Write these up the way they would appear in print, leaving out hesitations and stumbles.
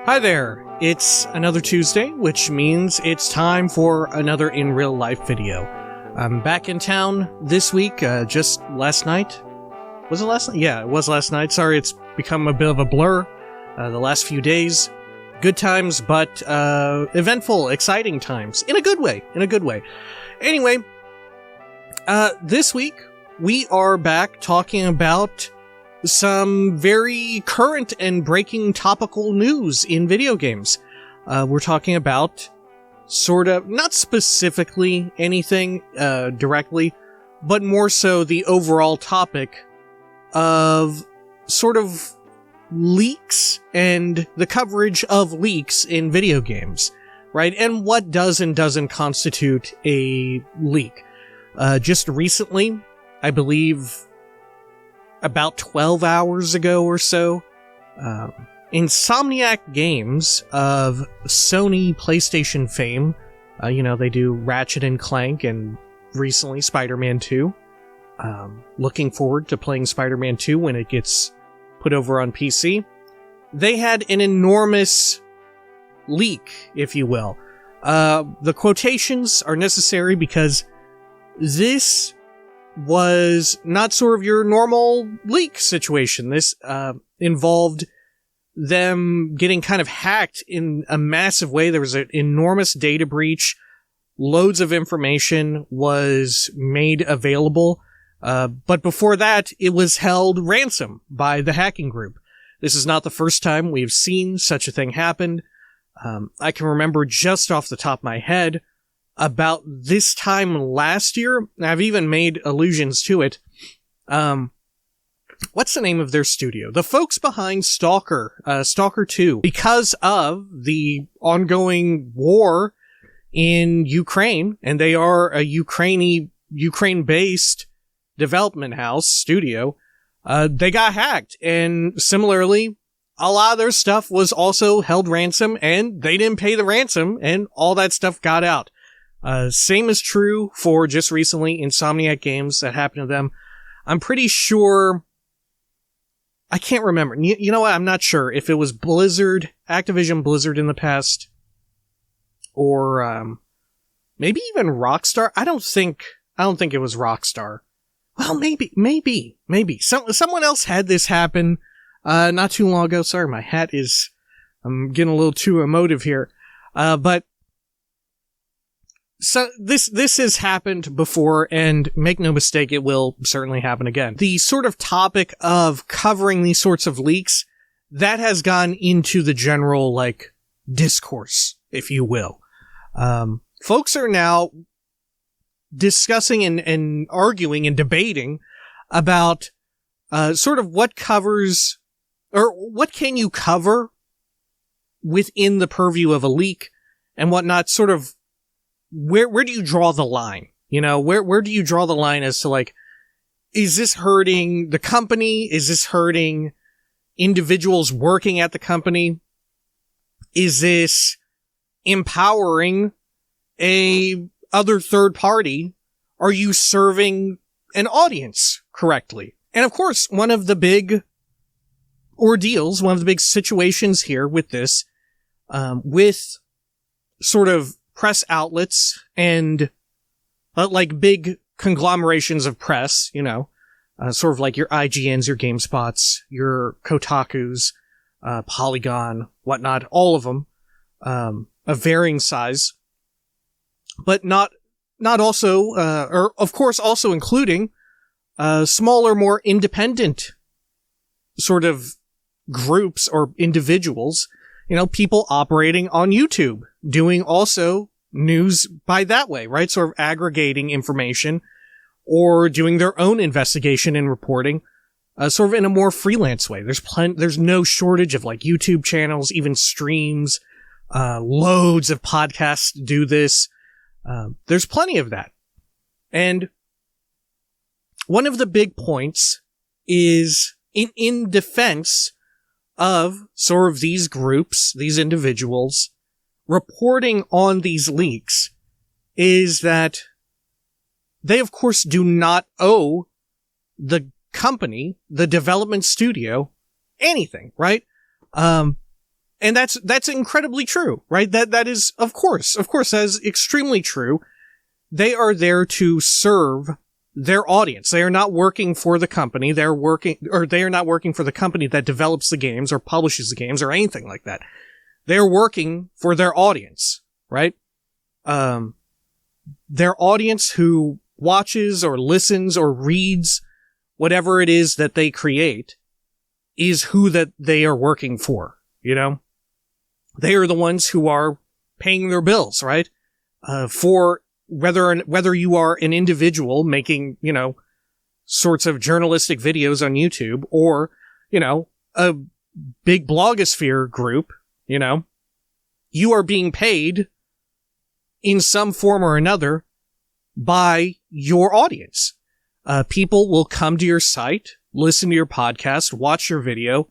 Hi there, it's another Tuesday, which means it's time for another in real life video. I'm back in town this week, just last night. Was it last night? Yeah, it was last night. Sorry, it's become a bit of a blur the last few days. Good times, but eventful, exciting times. In a good way, Anyway, this week we are back talking about some very current and breaking topical news in video games. We're talking about sort of, not specifically anything directly, but more so the overall topic of sort of leaks and the coverage of leaks in video games, right? And what does and doesn't constitute a leak. Just recently, I believe about 12 hours ago or so, Insomniac Games of Sony PlayStation fame, they do Ratchet and Clank and recently Spider-Man 2. Looking forward to playing Spider-Man 2 when it gets put over on PC. They had an enormous leak, if you will. The quotations are necessary because this was not sort of your normal leak situation. This involved them getting kind of hacked in a massive way. There was an enormous data breach. Loads of information was made available. But before that, it was held ransom by the hacking group. This is not the first time we've seen such a thing happen. I can remember just off the top of my head about this time last year. I've even made allusions to it. What's the name of their studio? The folks behind Stalker, Stalker 2. Because of the ongoing war in Ukraine, and they are a Ukraine-based development house, studio, they got hacked. And similarly, a lot of their stuff was also held ransom, and they didn't pay the ransom, and all that stuff got out. Same is true for just recently Insomniac Games that happened to them. I'm pretty sure, I can't remember. You know what? I'm not sure if it was Blizzard, Activision Blizzard in the past, or maybe even Rockstar. I don't think it was Rockstar. Well, maybe. Someone else had this happen not too long ago. Sorry, my hat is, I'm getting a little too emotive here. But so this has happened before, and make no mistake, it will certainly happen again. The sort of topic of covering these sorts of leaks, that has gone into the general, discourse, if you will. Folks are now discussing and arguing and debating about sort of what covers, or what can you cover within the purview of a leak and whatnot, sort of where do you draw the line? Where do you draw the line as to is this hurting the company? Is this hurting individuals working at the company? Is this empowering a other third party? Are you serving an audience correctly? And of course, one of the big ordeals, one of the big situations here with this, with sort of press outlets and big conglomerations of press, sort of like your IGNs, your GameSpots, your Kotakus, Polygon, whatnot, all of them, of varying size, but not also, or of course also including smaller, more independent sort of groups or individuals, people operating on YouTube, doing also news by that way, right? Sort of aggregating information or doing their own investigation and reporting, sort of in a more freelance way. There's no shortage of YouTube channels, even streams, loads of podcasts do this. There's plenty of that. And one of the big points is in defense of sort of these groups, these individuals reporting on these leaks, is that they of course do not owe the company, the development studio, anything, right? And that's incredibly true, right? That is, of course, that is extremely true. They are there to serve their audience. They are not working for the company. They are not working for the company that develops the games or publishes the games or anything like that. They're working for their audience, right? Their audience who watches or listens or reads whatever it is that they create is who that they are working for, you know? They are the ones who are paying their bills, right? For whether you are an individual making, you know, sorts of journalistic videos on YouTube or, you know, a big blogosphere group, you know, you are being paid in some form or another by your audience. People will come to your site, listen to your podcast, watch your video.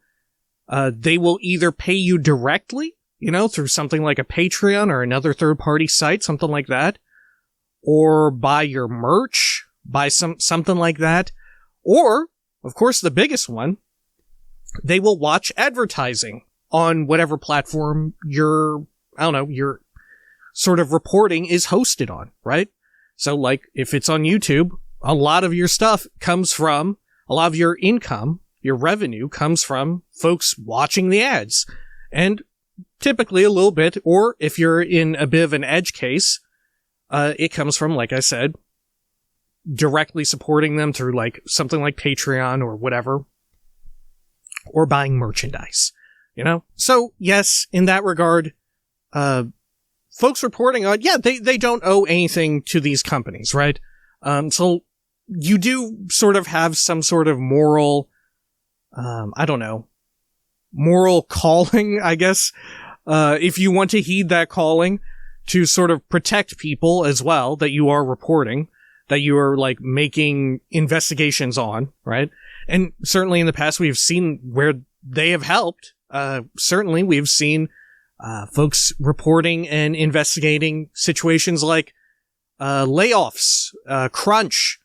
They will either pay you directly, you know, through something like a Patreon or another third-party site, something like that, or buy your merch, buy something like that, or, of course, the biggest one, they will watch advertising on whatever platform your sort of reporting is hosted on, right? So, like, if it's on YouTube, a lot of your income, your revenue comes from folks watching the ads. And typically a little bit, or if you're in a bit of an edge case, it comes from, like I said, directly supporting them through like something like Patreon or whatever, or buying merchandise, you know? So yes, in that regard, folks reporting on, yeah, they don't owe anything to these companies, right? So you do sort of have some sort of moral, moral calling, I guess, if you want to heed that calling, to sort of protect people as well that you are reporting, that you are like making investigations on, right? And certainly in the past we've seen where they have helped. Certainly we've seen folks reporting and investigating situations like layoffs, crunch,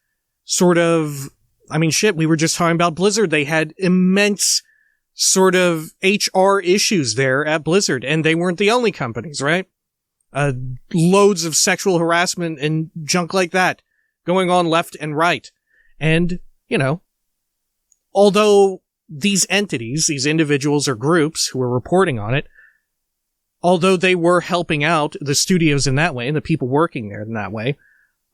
sort of, I mean, shit, we were just talking about Blizzard. They had immense sort of HR issues there at Blizzard, and they weren't the only companies, right? Loads of sexual harassment and junk like that going on left and right. And, you know, although these entities, these individuals or groups who were reporting on it, although they were helping out the studios in that way and the people working there in that way,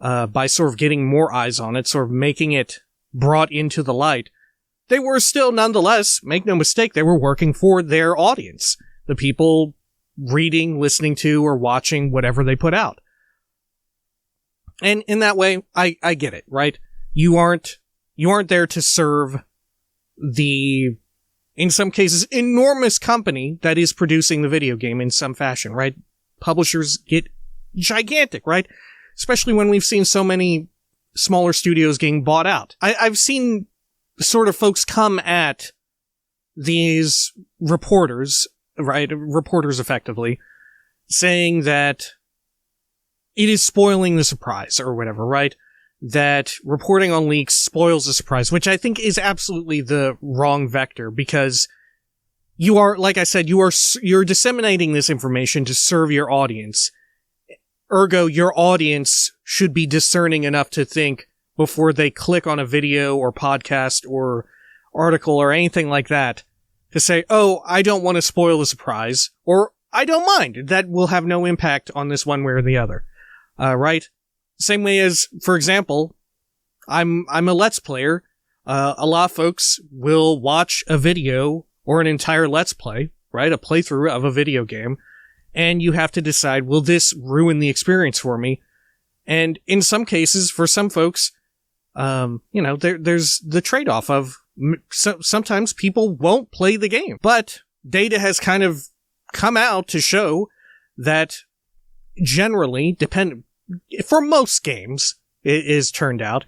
by sort of getting more eyes on it, sort of making it brought into the light, they were still nonetheless, make no mistake, they were working for their audience. The people reading, listening to, or watching whatever they put out. And in that way, I get it, right? You aren't there to serve the, in some cases, enormous company that is producing the video game in some fashion, right? Publishers get gigantic, right? Especially when we've seen so many smaller studios getting bought out. I've seen sort of folks come at these reporters, right? Reporters effectively, saying that it is spoiling the surprise or whatever, right? That reporting on leaks spoils the surprise, which I think is absolutely the wrong vector, because you are, like I said, you're disseminating this information to serve your audience. Ergo, your audience should be discerning enough to think before they click on a video or podcast or article or anything like that to say, oh, I don't want to spoil the surprise, or I don't mind. That will have no impact on this one way or the other. Right? Same way as, for example, I'm a Let's Player. A lot of folks will watch a video or an entire Let's Play, right? A playthrough of a video game. And you have to decide, will this ruin the experience for me? And in some cases, for some folks, there's the trade-off of sometimes people won't play the game. But data has kind of come out to show that generally, for most games, it is turned out,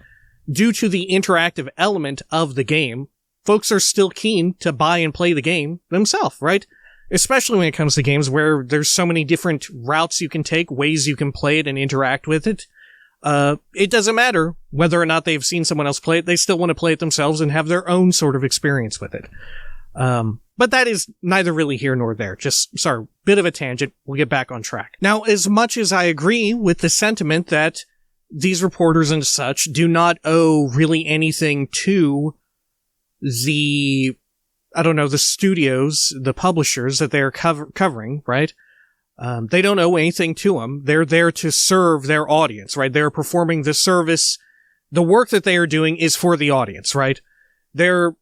due to the interactive element of the game, folks are still keen to buy and play the game themselves, right? Especially when it comes to games where there's so many different routes you can take, ways you can play it and interact with it. It doesn't matter whether or not they've seen someone else play it. They still want to play it themselves and have their own sort of experience with it. But that is neither really here nor there. Just, sorry, bit of a tangent. We'll get back on track. Now, as much as I agree with the sentiment that these reporters and such do not owe really anything to the studios, the publishers that they're covering, right? They don't owe anything to them. They're there to serve their audience, right? They're performing the service. The work that they are doing is for the audience, right? The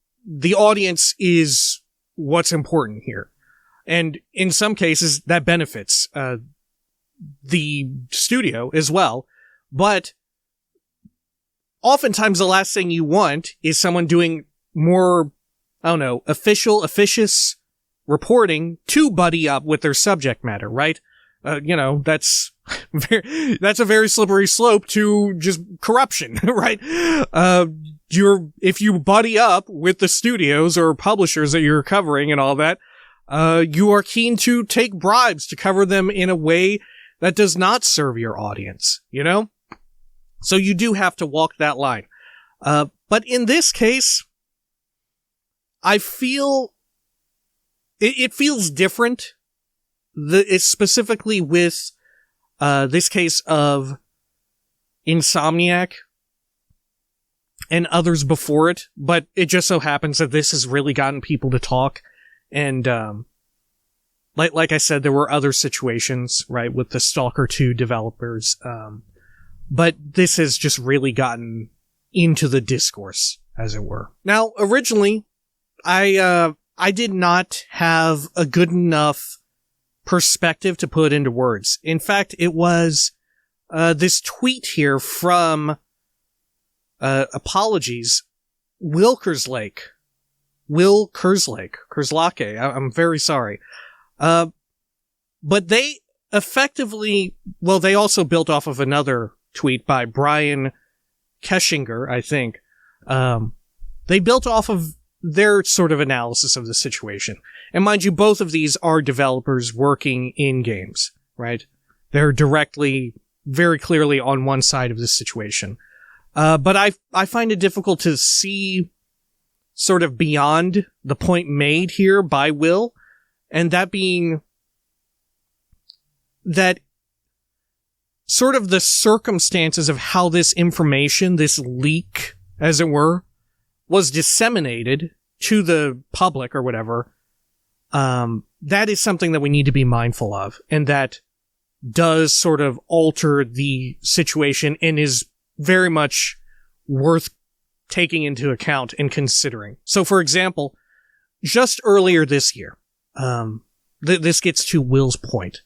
audience is what's important here. And in some cases, that benefits the studio as well. But oftentimes the last thing you want is someone doing more, officious reporting to buddy up with their subject matter, right? That's a very slippery slope to just corruption, right? If you buddy up with the studios or publishers that you're covering and all that, you are keen to take bribes to cover them in a way that does not serve your audience, So you do have to walk that line. But in this case, I feel it feels different. It's specifically with this case of Insomniac and others before it, but it just so happens that this has really gotten people to talk. And like I said, there were other situations, right, with the Stalker 2 developers, but this has just really gotten into the discourse, as it were. Now, originally, I did not have a good enough perspective to put into words. In fact, it was this tweet here from apologies, Will Kerslake. I'm very sorry. But they effectively, they also built off of another tweet by Brian Keshinger, I think. They built off of their sort of analysis of the situation. And mind you, both of these are developers working in games, right? They're directly, very clearly on one side of this situation. But I find it difficult to see sort of beyond the point made here by Will, and that being that sort of the circumstances of how this information, this leak, as it were, was disseminated to the public or whatever, that is something that we need to be mindful of, and that does sort of alter the situation and is very much worth taking into account and considering. So, for example, just earlier this year, this gets to Will's point.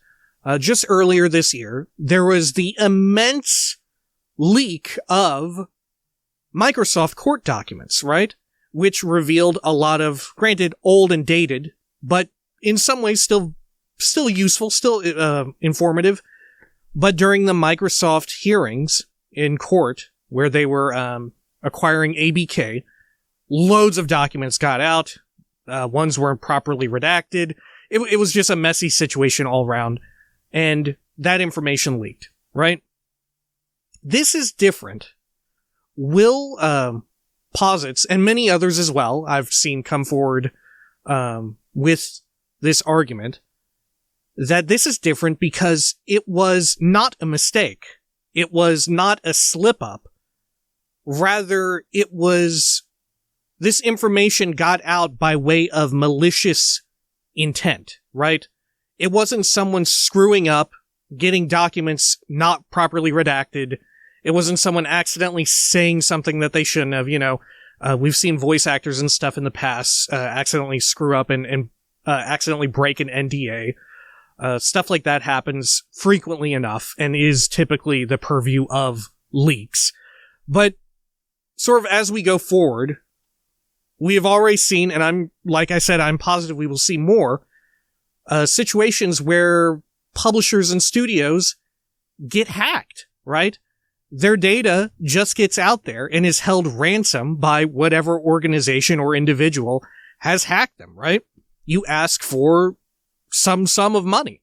Just earlier this year, there was the immense leak of Microsoft court documents, right? Which revealed a lot of, granted, old and dated, but in some ways still useful, still informative. But during the Microsoft hearings in court, where they were acquiring ABK, loads of documents got out. Ones weren't properly redacted. It was just a messy situation all around, and that information leaked, right? This is different. Will posits, and many others as well, I've seen come forward with this argument, that this is different because it was not a mistake. It was not a slip-up. Rather, it was, this information got out by way of malicious intent, right? It wasn't someone screwing up, getting documents not properly redacted. It wasn't someone accidentally saying something that they shouldn't have, we've seen voice actors and stuff in the past, accidentally screw up and accidentally break an NDA. Stuff like that happens frequently enough and is typically the purview of leaks. But sort of as we go forward, we have already seen, and I'm positive we will see more, situations where publishers and studios get hacked, right? Their data just gets out there and is held ransom by whatever organization or individual has hacked them, right? You ask for some sum of money.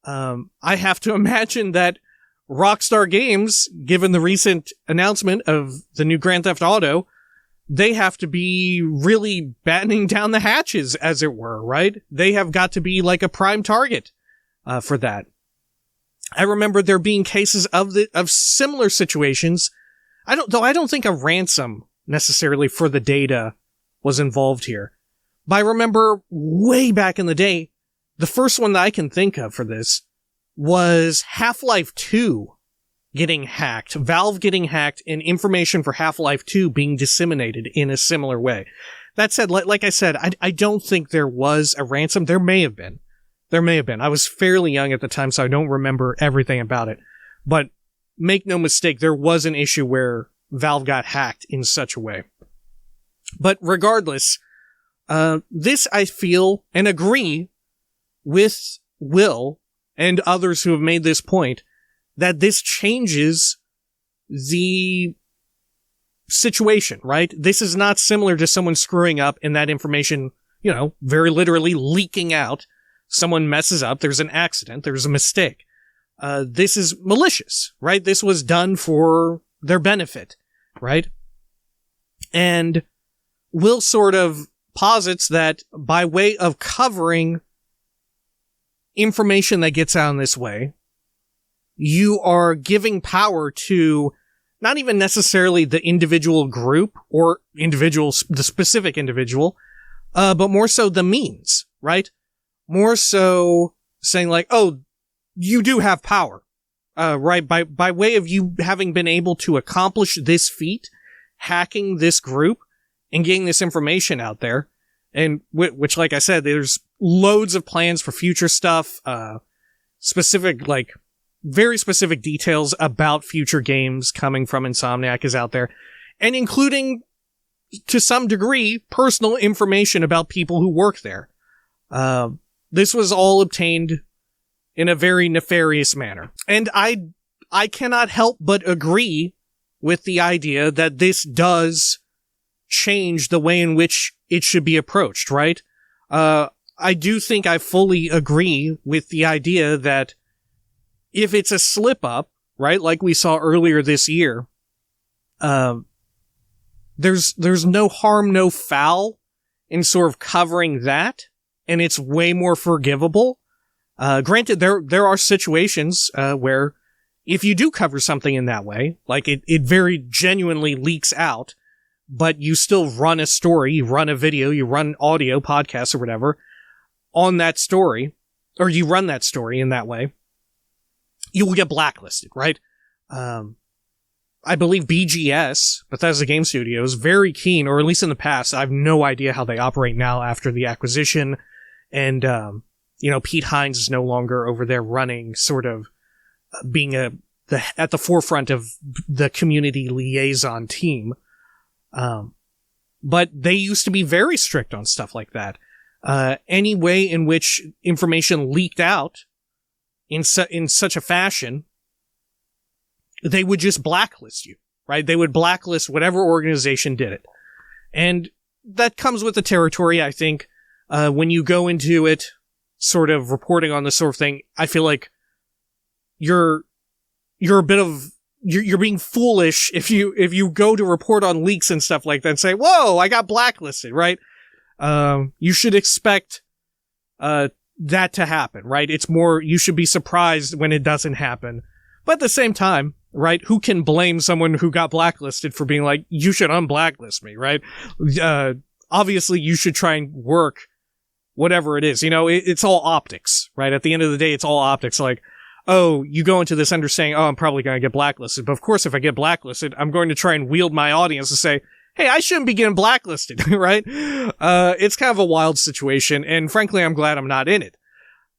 I have to imagine that Rockstar Games, given the recent announcement of the new Grand Theft Auto, they have to be really battening down the hatches, as it were, right? They have got to be like a prime target for that. I remember there being cases of similar situations. I don't think a ransom necessarily for the data was involved here. But I remember way back in the day, the first one that I can think of for this was Half-Life 2 getting hacked, Valve getting hacked, and information for Half-Life 2 being disseminated in a similar way. That said, like I said, I don't think there was a ransom. There may have been. I was fairly young at the time, so I don't remember everything about it. But make no mistake, there was an issue where Valve got hacked in such a way. But regardless, this I feel and agree with Will and others who have made this point, that this changes the situation, right? This is not similar to someone screwing up and that information, very literally leaking out. Someone messes up, there's an accident, there's a mistake. This is malicious, right? This was done for their benefit, right? And Will sort of posits that by way of covering information that gets out in this way, you are giving power to not even necessarily the individual group or the specific individual, but more so the means, right? More so saying like, oh, you do have power, right? By way of you having been able to accomplish this feat, hacking this group and getting this information out there. And which, like I said, there's loads of plans for future stuff, very specific details about future games coming from Insomniac is out there, and including, to some degree, personal information about people who work there. This was all obtained in a very nefarious manner. And I cannot help but agree with the idea that this does change the way in which it should be approached, right? I do think I fully agree with the idea that if it's a slip up, right, like we saw earlier this year, there's no harm, no foul in sort of covering that, and it's way more forgivable. Granted, there are situations where if you do cover something in that way, like it very genuinely leaks out, but you still run a story, you run a video, you run audio, podcasts, or whatever, on that story, or you run that story in that way, you will get blacklisted, right? I believe BGS, Bethesda Game Studio, is very keen, or at least in the past, I have no idea how they operate now after the acquisition, and, Pete Hines is no longer over there running, sort of, being at the forefront of the community liaison team. But they used to be very strict on stuff like that. Any way in which information leaked out in such a fashion, they would just blacklist you, right? They would blacklist whatever organization did it. And that comes with the territory, I think. When you go into it, sort of reporting on this sort of thing, I feel like you're being foolish if you go to report on leaks and stuff like that and say, whoa, I got blacklisted, right? You should expect, that to happen, right? It's more, you should be surprised when it doesn't happen. But at the same time, right, who can blame someone who got blacklisted for being like, you should unblacklist me, right? Obviously you should try and work whatever it is. It's all optics, right? At the end of the day, it's all optics. Like, oh, you go into this understanding, oh, I'm probably going to get blacklisted. But of course, if I get blacklisted, I'm going to try and wield my audience to say, hey, I shouldn't be getting blacklisted, right? It's kind of a wild situation, and frankly, I'm glad I'm not in it.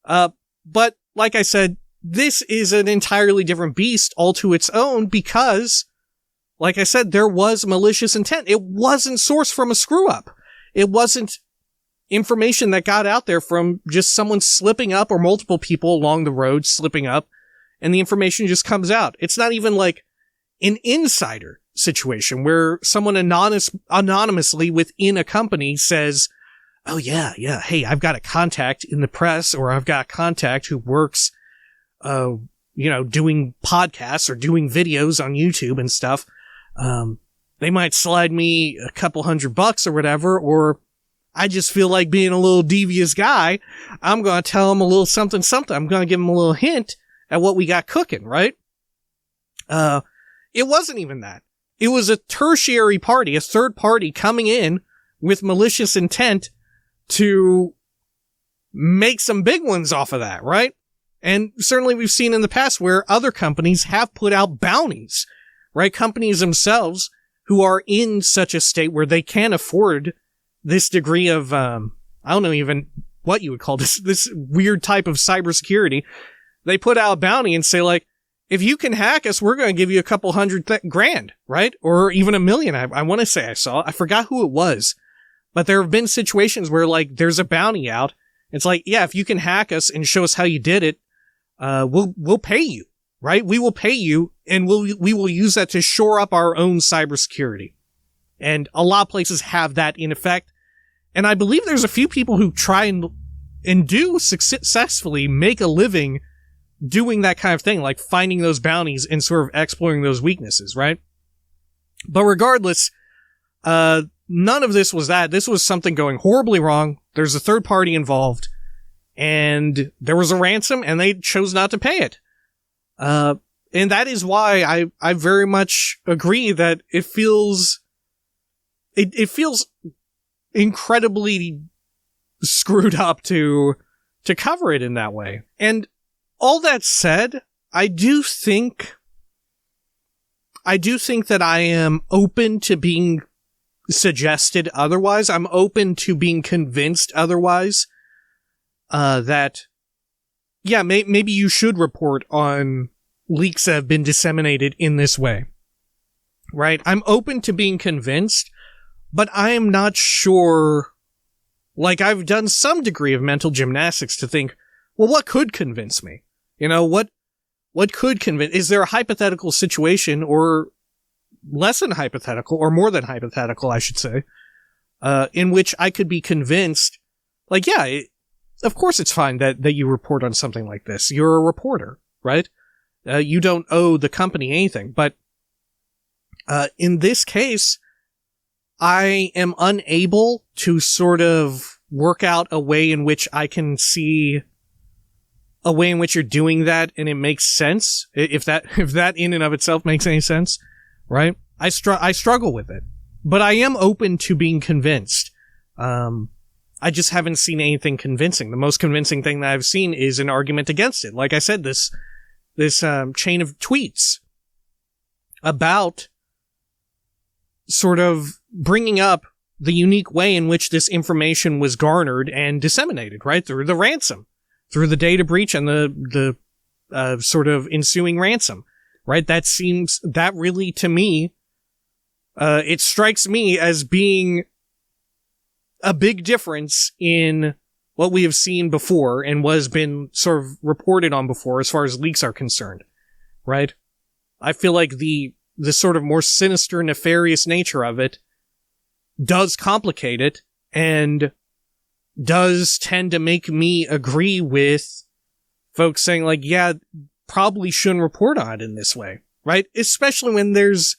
But like I said, this is an entirely different beast all to its own because, like I said, there was malicious intent. It wasn't sourced from a screw-up. It wasn't information that got out there from just someone slipping up or multiple people along the road slipping up, and the information just comes out. It's not even like an insider situation where someone anonymously within a company says, oh yeah, hey, I've got a contact in the press, or I've got a contact who works, doing podcasts or doing videos on YouTube and stuff. they might slide me a couple $100 or whatever, or I just feel like being a little devious guy. I'm going to tell them a little something. I'm going to give them a little hint at what we got cooking, right? It wasn't even that. It was a tertiary party, a third party coming in with malicious intent to make some big ones off of that, right? And certainly we've seen in the past where other companies have put out bounties, right? Companies themselves who are in such a state where they can't afford this degree of, I don't know even what you would call this weird type of cybersecurity. They put out a bounty and say, like, if you can hack us, we're going to give you a couple $100,000, right? Or even $1 million. I want to say I forgot who it was, but there have been situations where, like, there's a bounty out. It's like, yeah, if you can hack us and show us how you did it, we'll pay you, right? We will pay you, and we will use that to shore up our own cybersecurity. And a lot of places have that in effect. And I believe there's a few people who try and do successfully make a living doing that kind of thing, like finding those bounties and sort of exploring those weaknesses, right? But regardless, none of this was that. This was something going horribly wrong. There's a third party involved, and there was a ransom, and they chose not to pay it. And that is why I very much agree that it feels incredibly screwed up to cover it in that way. And all that said, I do think that I am open to being suggested otherwise. I'm open to being convinced otherwise. That, yeah, maybe you should report on leaks that have been disseminated in this way. Right? I'm open to being convinced, but I am not sure. Like, I've done some degree of mental gymnastics to think, well, what could convince me? You know, what could convince? Is there a hypothetical situation, or less than hypothetical, or more than hypothetical, I should say, in which I could be convinced, like, yeah, of course it's fine that you report on something like this. You're a reporter, right? You don't owe the company anything. But in this case, I am unable to sort of work out a way in which I can see a way in which you're doing that and it makes sense. If that in and of itself makes any sense, right? I struggle with it, but I am open to being convinced. I just haven't seen anything convincing. The most convincing thing that I've seen is an argument against it. Like I said, this chain of tweets about sort of bringing up the unique way in which this information was garnered and disseminated, right? Through the ransom, through the data breach and the sort of ensuing ransom, right? That really, to me, it strikes me as being a big difference in what we have seen before and what has been sort of reported on before as far as leaks are concerned, right? I feel like the sort of more sinister, nefarious nature of it does complicate it and does tend to make me agree with folks saying, like, yeah, probably shouldn't report on it in this way, right? Especially when there's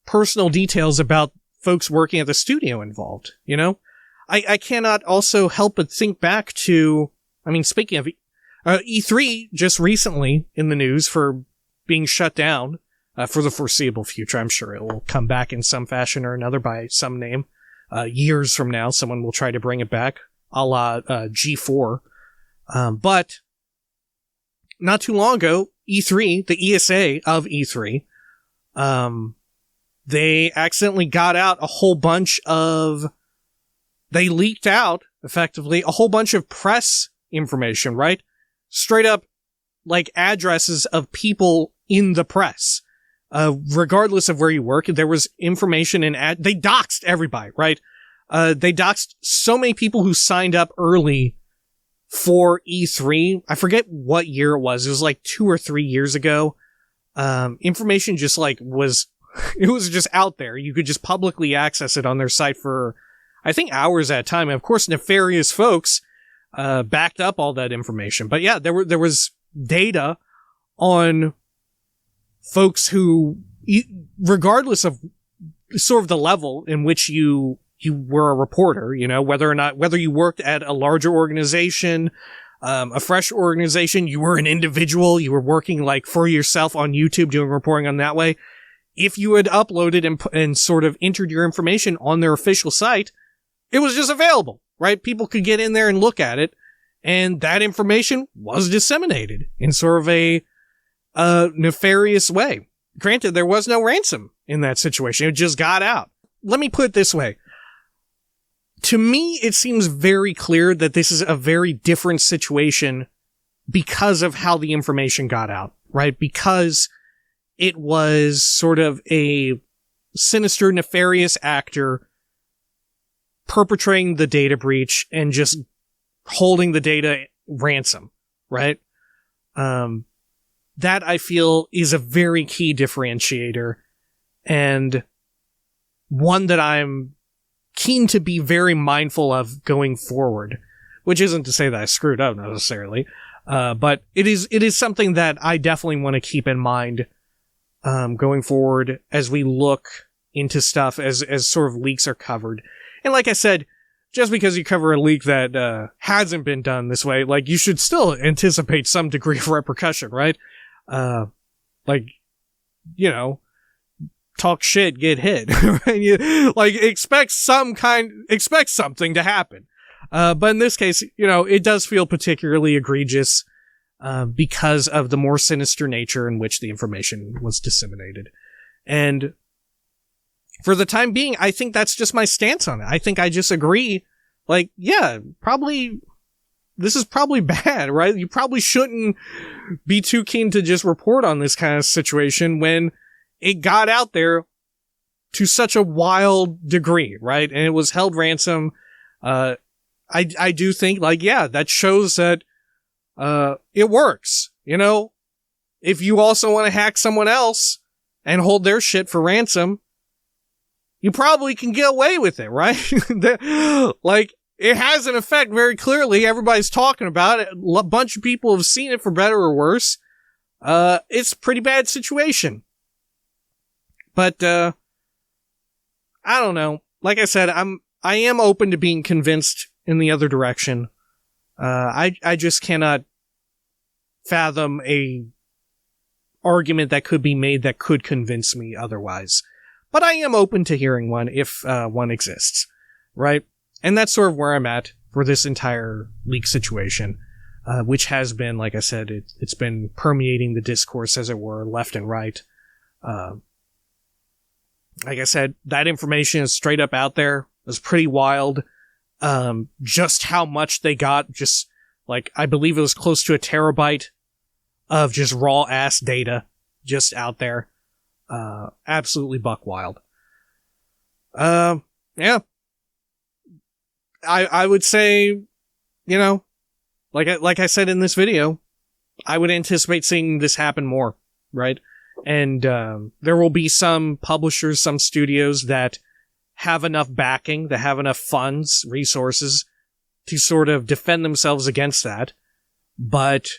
personal details about folks working at the studio involved, you know? I cannot also help but think back to, I mean, speaking of E3 just recently in the news for being shut down for the foreseeable future. I'm sure it will come back in some fashion or another by some name. Years from now, someone will try to bring it back, a la G4. But not too long ago, E3, the ESA of E3, they accidentally got out a whole bunch of, they leaked out, effectively, a whole bunch of press information, right? Straight up, like, addresses of people in the press. Regardless of where you work, there was information they doxed everybody, right? They doxed so many people who signed up early for E3. I forget what year it was. It was like 2 or 3 years ago. Information just like it was just out there. You could just publicly access it on their site for, I think, hours at a time. And of course, nefarious folks, backed up all that information. But yeah, there was data on folks who, regardless of sort of the level in which you were a reporter, you know, whether you worked at a larger organization, a fresh organization, you were an individual, you were working like for yourself on YouTube, doing reporting on that way. If you had uploaded and sort of entered your information on their official site, it was just available, right? People could get in there and look at it, and that information was disseminated in sort of a nefarious way. Granted, there was no ransom in that situation. It just got out. Let me put it this way. To me, it seems very clear that this is a very different situation because of how the information got out, right? Because it was sort of a sinister, nefarious actor perpetrating the data breach and just holding the data ransom, right? That I feel is a very key differentiator, and one that I'm keen to be very mindful of going forward, which isn't to say that I screwed up necessarily, but it is something that I definitely want to keep in mind going forward as we look into stuff as sort of leaks are covered. And like I said, just because you cover a leak that hasn't been done this way, like, you should still anticipate some degree of repercussion, right? Like, you know, talk shit, get hit. Right? You, like, expect something to happen. But in this case, you know, it does feel particularly egregious because of the more sinister nature in which the information was disseminated. And for the time being, I think that's just my stance on it. I think I just agree, like, yeah, probably, this is probably bad, right? You probably shouldn't be too keen to just report on this kind of situation when it got out there to such a wild degree, right? And it was held ransom. I do think, like, yeah, that shows that it works, you know? If you also want to hack someone else and hold their shit for ransom, you probably can get away with it, right? Like, it has an effect very clearly. Everybody's talking about it. A bunch of people have seen it, for better or worse. It's a pretty bad situation. But, I don't know. Like I said, I am open to being convinced in the other direction. I just cannot fathom a argument that could be made that could convince me otherwise. But I am open to hearing one if one exists, right? And that's sort of where I'm at for this entire leak situation, which has been, like I said, it's been permeating the discourse, as it were, left and right. Like I said, that information is straight up out there. It was pretty wild. Just how much they got, just, like, I believe it was close to 1 terabyte of just raw ass data just out there. Absolutely buck wild. Yeah. I would say, you know, like I said in this video, I would anticipate seeing this happen more, right? And, there will be some publishers, some studios that have enough backing, that have enough funds, resources to sort of defend themselves against that. But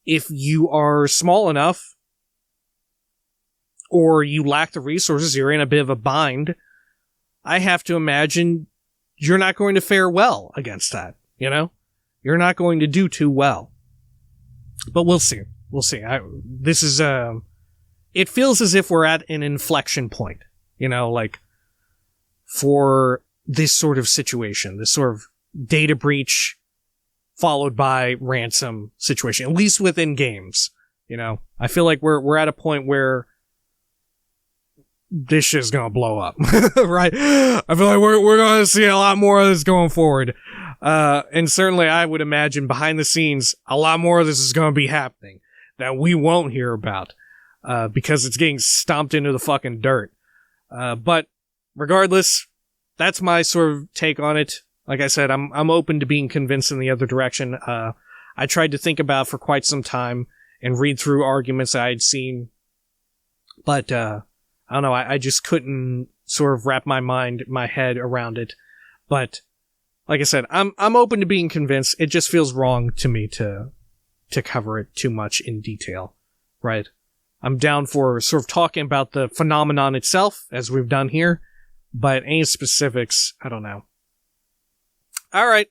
if you are small enough, or you lack the resources, you're in a bit of a bind, I have to imagine you're not going to fare well against that, you know? You're not going to do too well. But we'll see. We'll see. This is, it feels as if we're at an inflection point, you know, like, for this sort of situation, this sort of data breach followed by ransom situation, at least within games, you know? I feel like we're at a point where this shit's gonna blow up, right? I feel like we're gonna see a lot more of this going forward. And certainly I would imagine behind the scenes, a lot more of this is gonna be happening that we won't hear about, because it's getting stomped into the fucking dirt. But regardless, that's my sort of take on it. Like I said, I'm open to being convinced in the other direction. I tried to think about for quite some time and read through arguments I had seen, but, I don't know, I just couldn't sort of wrap my head around it. But, like I said, I'm open to being convinced. It just feels wrong to me to cover it too much in detail, right? I'm down for sort of talking about the phenomenon itself, as we've done here, but any specifics, I don't know. All right.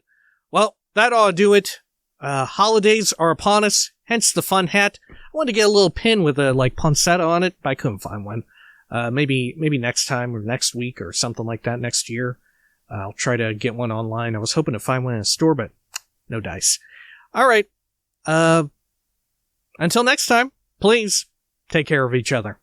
Well, that ought to do it. Holidays are upon us, hence the fun hat. I wanted to get a little pin with a, poinsettia on it, but I couldn't find one. Maybe next time or next week or something like that next year. I'll try to get one online. I was hoping to find one in a store, but no dice. All right. Until next time, please take care of each other.